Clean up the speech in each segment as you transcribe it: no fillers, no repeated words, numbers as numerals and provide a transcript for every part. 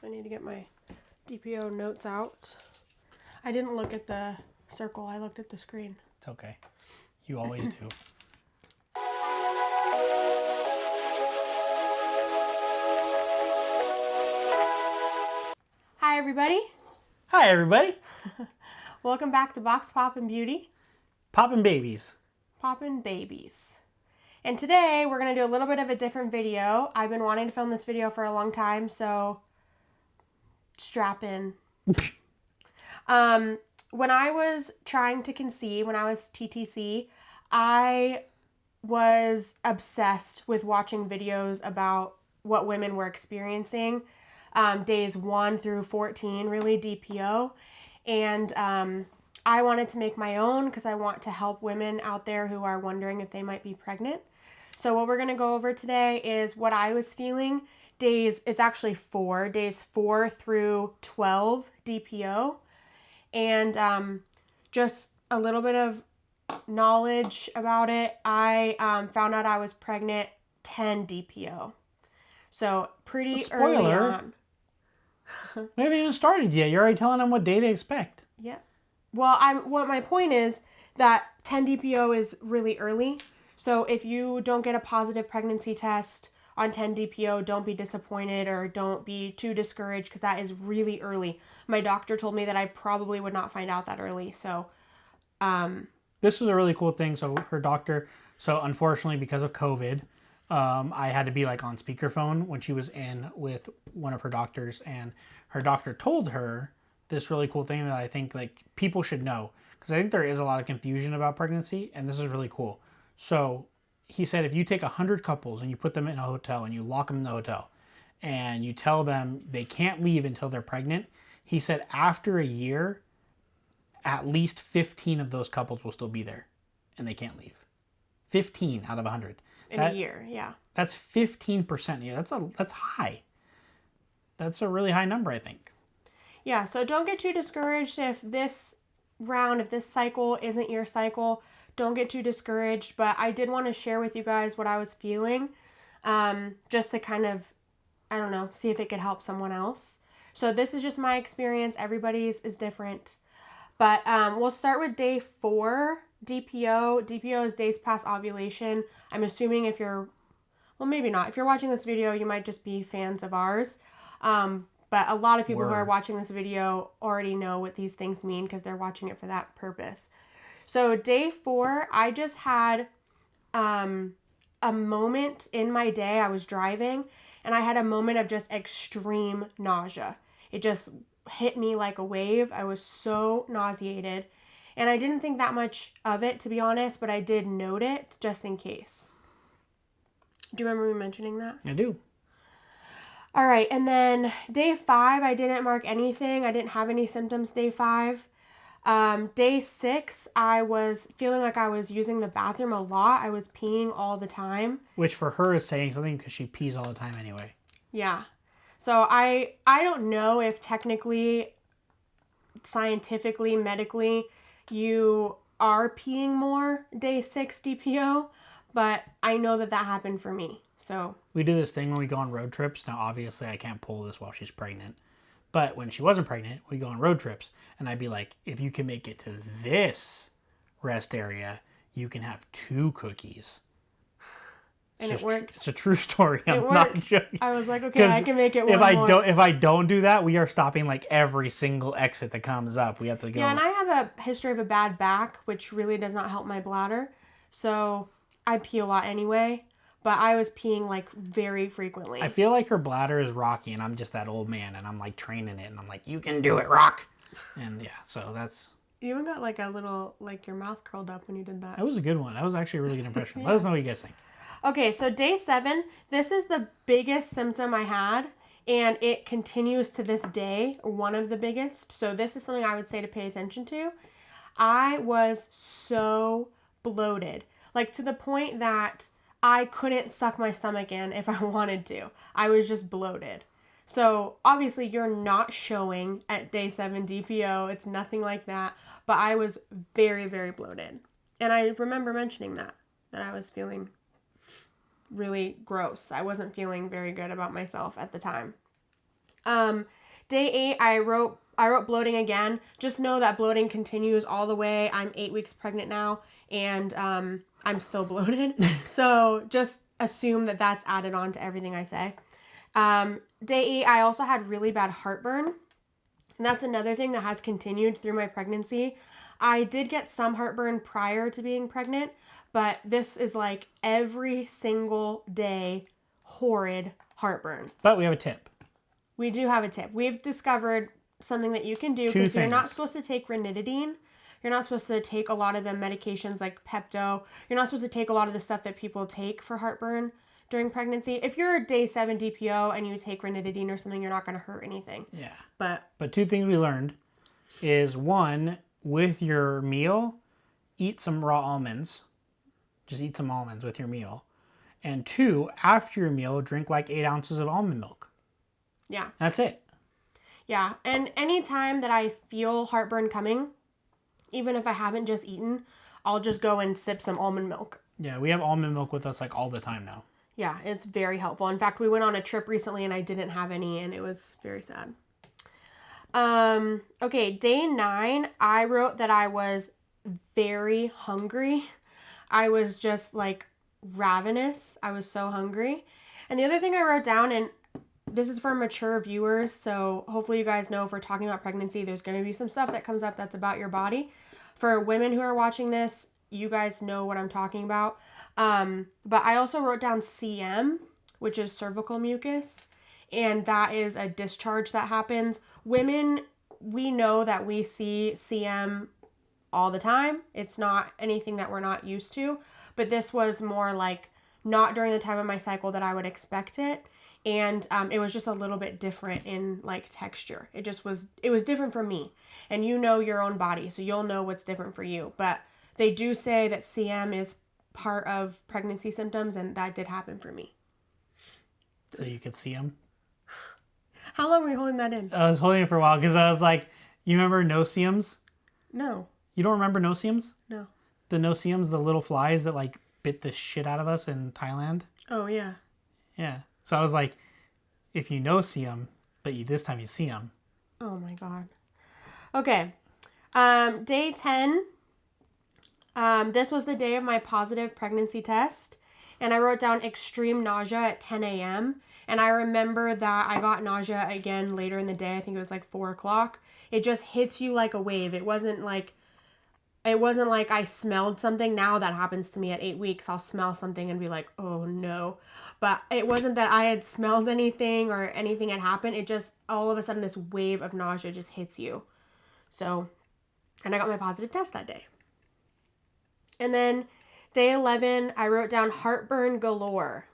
I need to get my DPO notes out. I didn't look at the circle. I looked at the screen. It's okay. You always do. Hi, everybody. Hi, everybody. Welcome back to Box Poppin' Beauty. Poppin' babies. Poppin' babies. And today we're going to do a little bit of a different video. I've been wanting to film this video for a long time, so strap in. When I was trying to conceive, when I was TTC, I was obsessed with watching videos about what women were experiencing, days 1 through 14, really DPO. And I wanted to make my own because I want to help women out there who are wondering if they might be pregnant. So what we're going to go over today is what I was feeling it's actually 4, days 4 through 12 DPO. And just a little bit of knowledge about it. I found out I was pregnant 10 DPO. So pretty early on. We haven't even started yet. You're already telling them what day to expect. Yeah. Well, my point is that 10 DPO is really early. So if you don't get a positive pregnancy test on 10 DPO, don't be disappointed or don't be too discouraged because that is really early. My doctor told me that I probably would not find out that early. So, this is a really cool thing. So her doctor, unfortunately because of COVID, I had to be like on speakerphone when she was in with one of her doctors, and her doctor told her this really cool thing that I think like people should know, because I think there is a lot of confusion about pregnancy, and this is really cool. So he said if you take 100 couples and you put them in a hotel and you lock them in the hotel and you tell them they can't leave until they're pregnant, he said after a year, at least 15 of those couples will still be there and they can't leave. 15 out of 100. In a year, yeah. That's 15%. Yeah, that's high. That's a really high number, I think. Yeah, so don't get too discouraged if this cycle isn't your cycle. Don't get too discouraged, but I did want to share with you guys what I was feeling, just to kind of, I don't know, see if it could help someone else. So this is just my experience. Everybody's is different. But we'll start with day 4, DPO. DPO is days past ovulation. I'm assuming if you're, well, maybe not. If you're watching this video, you might just be fans of ours. But a lot of people who are watching this video already know what these things mean because they're watching it for that purpose. So day 4, I just had a moment in my day. I was driving and I had a moment of just extreme nausea. It just hit me like a wave. I was so nauseated. And I didn't think that much of it, to be honest, but I did note it just in case. Do you remember me mentioning that? I do. All right, and then day 5, I didn't mark anything. I didn't have any symptoms day 5. Day 6, I was feeling like I was using the bathroom a lot. I was peeing all the time. Which for her is saying something because she pees all the time anyway. Yeah. So I don't know if technically, scientifically, medically, you are peeing more day 6 DPO, but I know that happened for me. So we do this thing when we go on road trips. Now, obviously, I can't pull this while she's pregnant. But when she wasn't pregnant, we go on road trips. And I'd be like, if you can make it to this rest area, you can have 2 cookies. And it worked. It's a true story. I'm not joking. I was like, okay, I can make it one more. If I don't do that, we are stopping like every single exit that comes up. We have to go. Yeah, and I have a history of a bad back, which really does not help my bladder. So I pee a lot anyway. But I was peeing like very frequently. I feel like her bladder is rocky, and I'm just that old man, and I'm like training it, and I'm like, you can do it, rock. And yeah, so that's. You even got like a little, like your mouth curled up when you did that. That was a good one. That was actually a really good impression. Yeah. Let us know what you guys think. Okay, so day 7, this is the biggest symptom I had, and it continues to this day, one of the biggest. So this is something I would say to pay attention to. I was so bloated, like to the point that I couldn't suck my stomach in if I wanted to. I was just bloated. So obviously you're not showing at day 7 DPO. It's nothing like that. But I was very, very bloated. And I remember mentioning that I was feeling really gross. I wasn't feeling very good about myself at the time. Day 8, I wrote bloating again. Just know that bloating continues all the way. I'm 8 weeks pregnant now, and I'm still bloated. So just assume that that's added on to everything I say. Day 8, I also had really bad heartburn. And that's another thing that has continued through my pregnancy. I did get some heartburn prior to being pregnant, but this is like every single day horrid heartburn. But we have a tip. We do have a tip. We've discovered something that you can do Two because you're not things. supposed to take ranitidine. You're not supposed to take a lot of the medications like Pepto. You're not supposed to take a lot of the stuff that people take for heartburn during pregnancy. If you're a day 7 DPO and you take ranitidine or something, you're not going to hurt anything. Yeah. But two things we learned is, one, with your meal, eat some raw almonds. Just eat some almonds with your meal. And 2, after your meal, drink like 8 ounces of almond milk. yeah. That's it. Yeah. And anytime that I feel heartburn coming, even if I haven't just eaten, I'll just go and sip some almond milk. Yeah, we have almond milk with us like all the time now. Yeah, it's very helpful. In fact, we went on a trip recently and I didn't have any, and it was very sad. Okay, day 9, I wrote that I was very hungry. I was just like ravenous. I was so hungry. And the other thing I wrote down, and this is for mature viewers, so hopefully you guys know if we're talking about pregnancy, there's going to be some stuff that comes up that's about your body. For women who are watching this, you guys know what I'm talking about. But I also wrote down CM, which is cervical mucus, and that is a discharge that happens. Women, we know that we see CM all the time. It's not anything that we're not used to, but this was more like not during the time of my cycle that I would expect it. And it was just a little bit different in like texture. It was different for me. And you know your own body, so you'll know what's different for you. But they do say that CM is part of pregnancy symptoms, and that did happen for me. So you could see them. How long were you holding that in? I was holding it for a while because I was like, you remember no-see-ums? No. You don't remember no-see-ums? No. The no-see-ums, the little flies that like bit the shit out of us in Thailand? Oh, yeah. Yeah. So I was like, if you no-see them, but this time you see them. Oh my God. Okay. Day 10. This was the day of my positive pregnancy test. And I wrote down extreme nausea at 10 a.m. And I remember that I got nausea again later in the day. I think it was like 4 o'clock. It just hits you like a wave. It wasn't like I smelled something. Now that happens to me at 8 weeks. I'll smell something and be like, oh no. But it wasn't that I had smelled anything or anything had happened. It just, all of a sudden, this wave of nausea just hits you. So, and I got my positive test that day. And then day 11, I wrote down heartburn galore.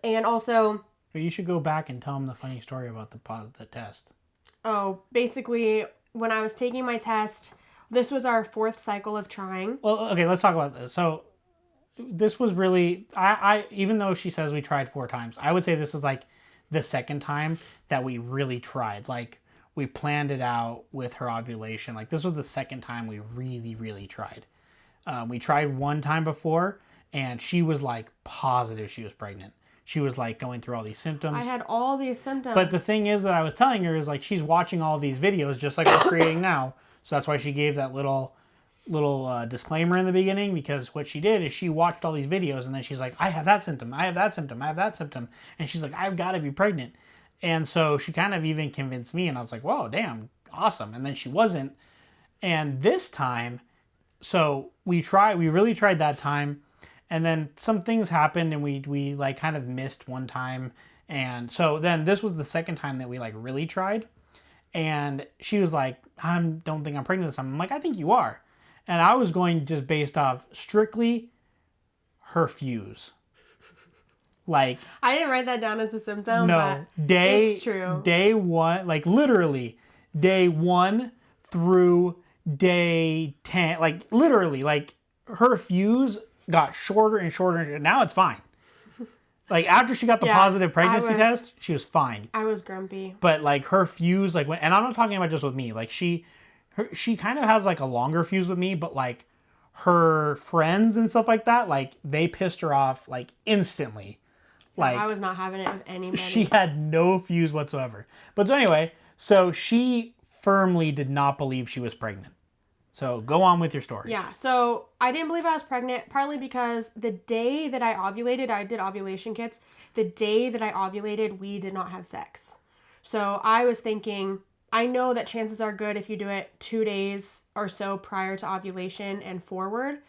And also... But you should go back and tell them the funny story about the test. Oh, basically, when I was taking my test, this was our 4th cycle of trying. Well, okay, let's talk about this. So, this was really... I even though she says we tried 4 times, I would say this is like the 2nd time that we really tried. Like, we planned it out with her ovulation. Like, this was the 2nd time we really, really tried. We tried 1 time before, and she was like positive she was pregnant. She was like going through all these symptoms. I had all these symptoms. But the thing is that I was telling her is like she's watching all these videos just like we're creating now. So that's why she gave that little disclaimer in the beginning, because what she did is she watched all these videos and then she's like, I have that symptom, I have that symptom, I have that symptom. And she's like, I've got to be pregnant. And so she kind of even convinced me, and I was like, whoa, damn, awesome. And then she wasn't. And this time, so we really tried that time. And then some things happened and we like kind of missed one time. And so then this was the 2nd time that we like really tried. And she was like, I don't think I'm pregnant this time. I'm like, I think you are. And I was going just based off strictly her fuse. Like, I didn't write that down as a symptom, no, but it's true. Day 1, like literally day 1 through day 10, like literally, like her fuse got shorter and shorter and shorter. Now it's fine. Like after she got the positive pregnancy test, she was fine. I was grumpy. But like her fuse, like and I'm not talking about just with me. Like she kind of has like a longer fuse with me, but like her friends and stuff like that, like they pissed her off like instantly. Like, I was not having it with anybody. she had no fuse whatsoever. But so anyway, so she firmly did not believe she was pregnant. So go on with your story. Yeah, so I didn't believe I was pregnant, partly because the day that I ovulated, I did ovulation kits. The day that I ovulated, we did not have sex. So I was thinking, I know that chances are good if you do it 2 days or so prior to ovulation and forward.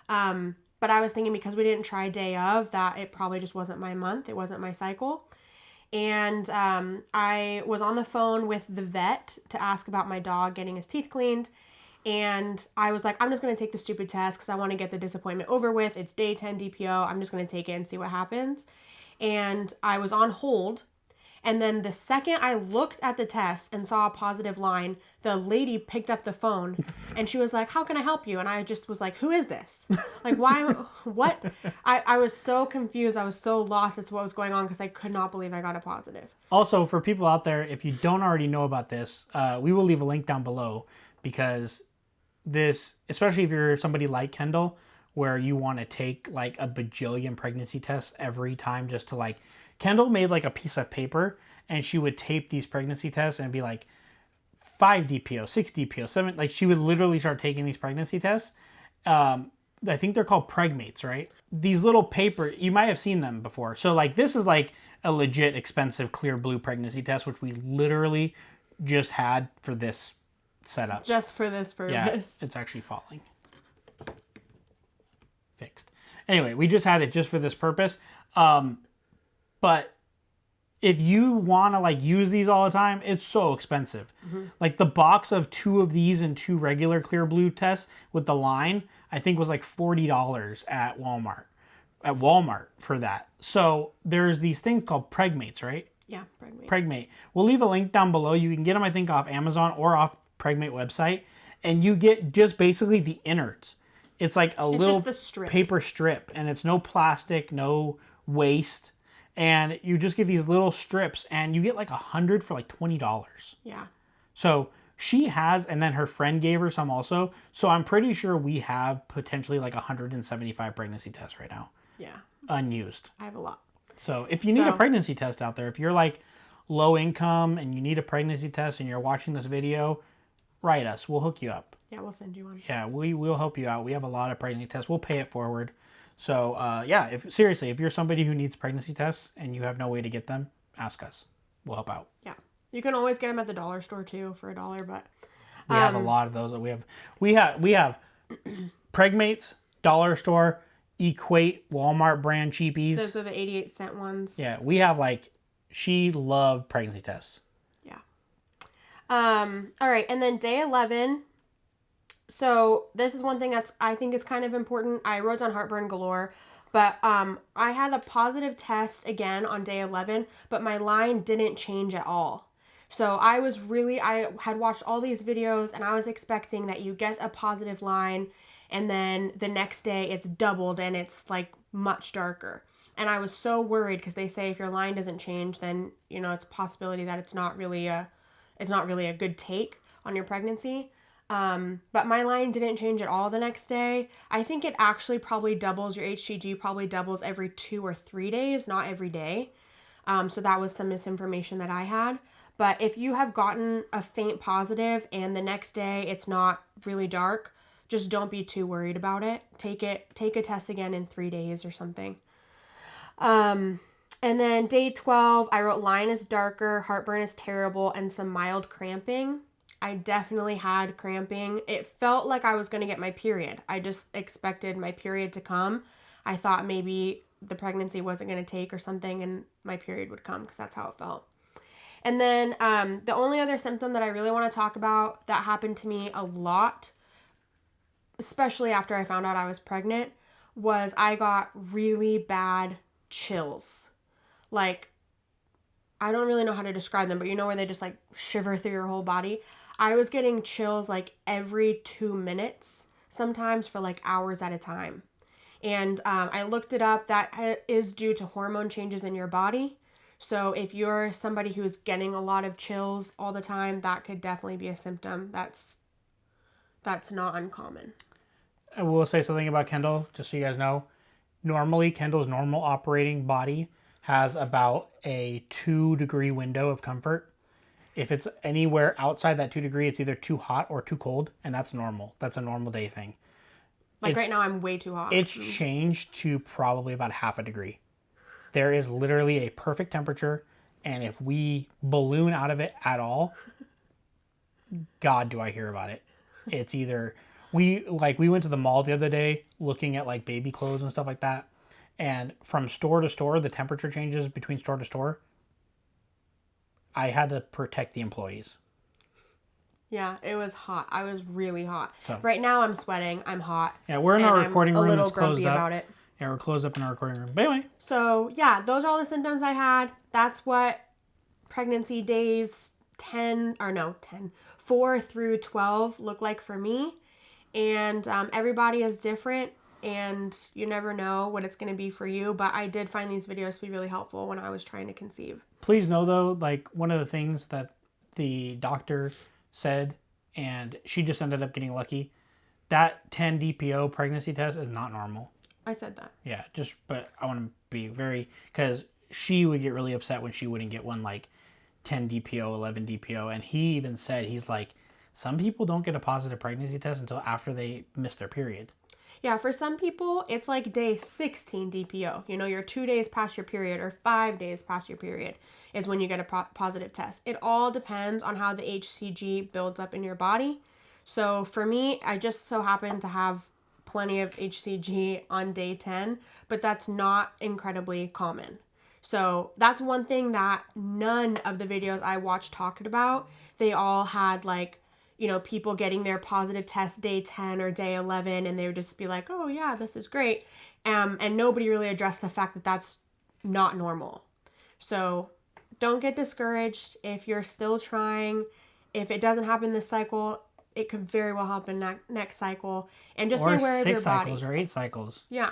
But I was thinking because we didn't try day of, that it probably just wasn't my month. It wasn't my cycle. And I was on the phone with the vet to ask about my dog getting his teeth cleaned. And I was like, I'm just going to take the stupid test because I want to get the disappointment over with. It's day 10 DPO. I'm just going to take it and see what happens. And I was on hold. And then the second I looked at the test and saw a positive line, the lady picked up the phone and she was like, how can I help you? And I just was like, who is this? Like, why? What? I was so confused. I was so lost as to what was going on because I could not believe I got a positive. Also, for people out there, if you don't already know about this, we will leave a link down below because this, especially if you're somebody like Kendall, where you want to take like a bajillion pregnancy tests every time just to like, Kendall made like a piece of paper and she would tape these pregnancy tests and be like 5 DPO, 6 DPO, 7, like she would literally start taking these pregnancy tests. I think they're called Pregmates, right? These little paper, you might have seen them before. So like this is like a legit expensive clear blue pregnancy test, which we literally just had for this setup. Just for this purpose. Yeah, it's actually falling. Fixed. Anyway, we just had it just for this purpose. But if you want to like use these all the time, it's so expensive. Mm-hmm. Like the box of 2 of these and 2 regular clear blue tests with the line, I think was like $40 at Walmart. At Walmart for that. So there's these things called Pregmates, right? Yeah, Pregmate. Pregmate. We'll leave a link down below. You can get them, I think, off Amazon or off Pregmate website. And you get just basically the innards. It's like a little paper strip. And it's no plastic, no waste. And you just get these little strips. And you get like 100 for like $20. Yeah. So she has, and then her friend gave her some also. So I'm pretty sure we have potentially like 175 pregnancy tests right now. Yeah. Unused. I have a lot. So if you need a pregnancy test out there, if you're like low income and you need a pregnancy test and you're watching this video, write us. We'll hook you up. Yeah, we'll send you one. Yeah, we will help you out. We have a lot of pregnancy tests. We'll pay it forward. So yeah, if you're somebody who needs pregnancy tests and you have no way to get them, ask us. We'll help out. Yeah. You can always get them at the dollar store too for $1, but we have a lot of those that we have Pregmates, dollar store, Equate, Walmart brand cheapies. Those are the 88-cent ones. Yeah, we have like, she loved pregnancy tests. Yeah. All right, and then day 11. So this is one thing that's, I think is kind of important. I wrote down heartburn galore, but I had a positive test again on day 11, but my line didn't change at all. So I had watched all these videos and I was expecting that you get a positive line and then the next day it's doubled and it's like much darker. And I was so worried because they say if your line doesn't change, then, you know, it's a possibility that it's not really a good take on your pregnancy. But my line didn't change at all the next day. I think it actually probably doubles, your HCG probably doubles every 2 or 3 days, not every day. So that was some misinformation that I had. But if you have gotten a faint positive and the next day it's not really dark, just don't be too worried about it. Take a test again in 3 days or something. And then day 12, I wrote line is darker, heartburn is terrible, and some mild cramping. I definitely had cramping. It felt like I was going to get my period. I just expected my period to come. I thought maybe the pregnancy wasn't going to take or something and my period would come because that's how it felt. And then the only other symptom that I really want to talk about that happened to me a lot, especially after I found out I was pregnant, was I got really bad chills. Like, I don't really know how to describe them, but you know where they just like shiver through your whole body? I was getting chills like every 2 minutes, sometimes for like hours at a time. And I looked it up. That is due to hormone changes in your body. So if you're somebody who's getting a lot of chills all the time, that could definitely be a symptom. That's not uncommon. I will say something about Kendall, just so you guys know. Normally, Kendall's normal operating body has about a 2-degree window of comfort. If it's anywhere outside that 2 degree, it's either too hot or too cold, and that's normal. That's a normal day thing. Like right now, I'm way too hot. It's changed to probably about half a degree. There is literally a perfect temperature, and if we balloon out of it at all, God, do I hear about it. It's either we went to the mall the other day looking at like baby clothes and stuff like that, and from store to store, the temperature changes between store to store. I had to protect the employees. Yeah, it was hot. I was really hot. So right now I'm sweating. I'm hot. Yeah, we're in our recording room. A little grumpy about it. Yeah, we're closed up in our recording room. But anyway. So yeah, those are all the symptoms I had. That's what pregnancy days 4 through 12 look like for me. And everybody is different, and you never know what it's going to be for you. But I did find these videos to be really helpful when I was trying to conceive. Please know though, like one of the things that the doctor said, and she just ended up getting lucky, that 10 DPO pregnancy test is not normal. I said that. Yeah, but I want to be very, because she would get really upset when she wouldn't get one like 10 DPO, 11 DPO. And he even said, he's like, some people don't get a positive pregnancy test until after they miss their period. Yeah, for some people, it's like day 16 DPO. You know, you're 2 days past your period or 5 days past your period is when you get a positive test. It all depends on how the HCG builds up in your body. So for me, I just so happen to have plenty of HCG on day 10, but that's not incredibly common. So that's one thing that none of the videos I watched talked about. They all had like, you know, people getting their positive test day 10 or day 11, and they would just be like, oh yeah, this is great. And nobody really addressed the fact that that's not normal. So don't get discouraged if you're still trying. If it doesn't happen this cycle, it could very well happen next cycle. And just be aware of your body. 6 cycles or 8 cycles. Yeah.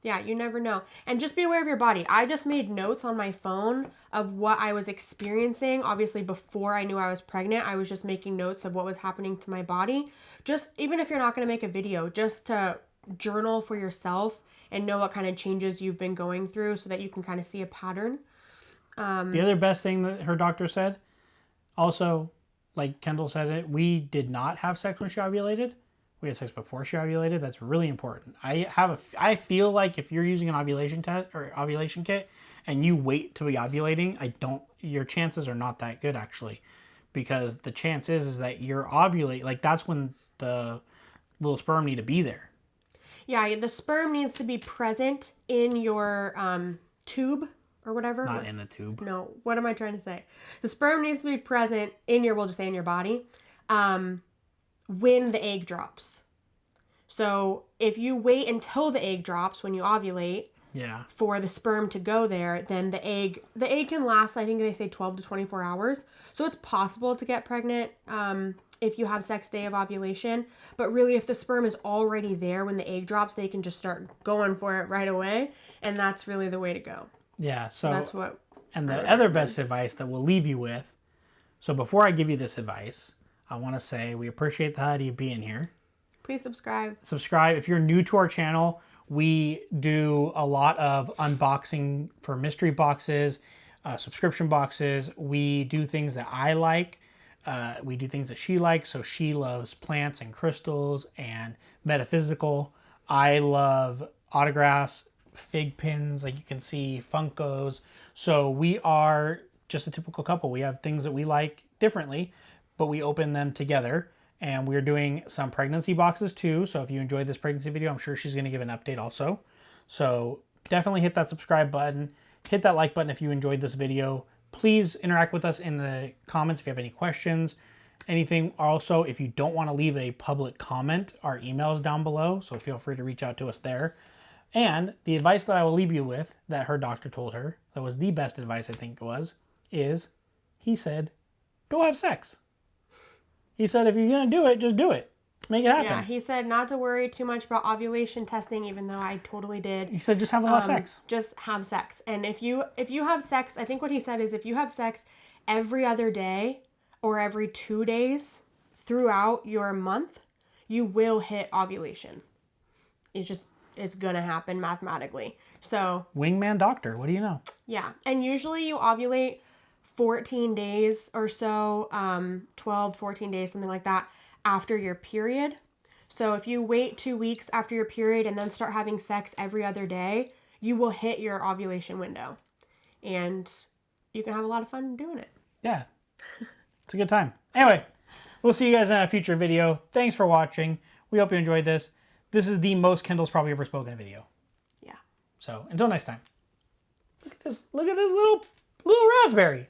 Yeah, you never know. And just be aware of your body. I just made notes on my phone of what I was experiencing. Obviously, before I knew I was pregnant, I was just making notes of what was happening to my body. Just, even if you're not going to make a video, just to journal for yourself and know what kind of changes you've been going through so that you can kind of see a pattern. The other best thing that her doctor said, also, like Kendall said it, we did not have sex when she ovulated. We had sex before she ovulated. That's really important. I feel like if you're using an ovulation test or ovulation kit and you wait to be ovulating, your chances are not that good actually, because the chance is that you're ovulate, like that's when the little sperm need to be there. Yeah, the sperm needs to be present in your tube or whatever. Not in the tube. No, what am I trying to say? The sperm needs to be present in your, we'll just say in your body, when the egg drops. So if you wait until the egg drops when you ovulate, for the sperm to go there, then the egg can last, I think they say 12 to 24 hours. So it's possible to get pregnant if you have sex day of ovulation. But really, if the sperm is already there when the egg drops, they can just start going for it right away. And that's really the way to go. Yeah, so that's what. And the other best advice that we'll leave you with. So before I give you this advice, I want to say we appreciate the idea of being here. Please subscribe. Subscribe. If you're new to our channel, we do a lot of unboxing for mystery boxes, subscription boxes. We do things that I like. We do things that she likes. So she loves plants and crystals and metaphysical. I love autographs, fig pins, like you can see, Funkos. So we are just a typical couple. We have things that we like differently, but we open them together. And we're doing some pregnancy boxes too. So if you enjoyed this pregnancy video, I'm sure she's going to give an update also. So definitely hit that subscribe button. Hit that like button if you enjoyed this video. Please interact with us in the comments if you have any questions, anything. Also, if you don't want to leave a public comment, our email is down below. So feel free to reach out to us there. And the advice that I will leave you with that her doctor told her, that was the best advice I think it was, is he said, go have sex. He said, if you're going to do it, just do it. Make it happen. Yeah, he said not to worry too much about ovulation testing, even though I totally did. He said just have a lot of sex. Just have sex. And if you have sex, I think what he said is if you have sex every other day or every 2 days throughout your month, you will hit ovulation. It's it's gonna happen mathematically. So Wingman doctor, what do you know? yeah, and usually you ovulate 14 days or so, 12, 14 days, something like that, after your period. So if you wait 2 weeks after your period and then start having sex every other day, you will hit your ovulation window. And you can have a lot of fun doing it. Yeah, it's a good time. Anyway, we'll see you guys in a future video. Thanks for watching. We hope you enjoyed this. This is the most Kendall's probably ever spoken video. Yeah. So until next time. Look at this little raspberry.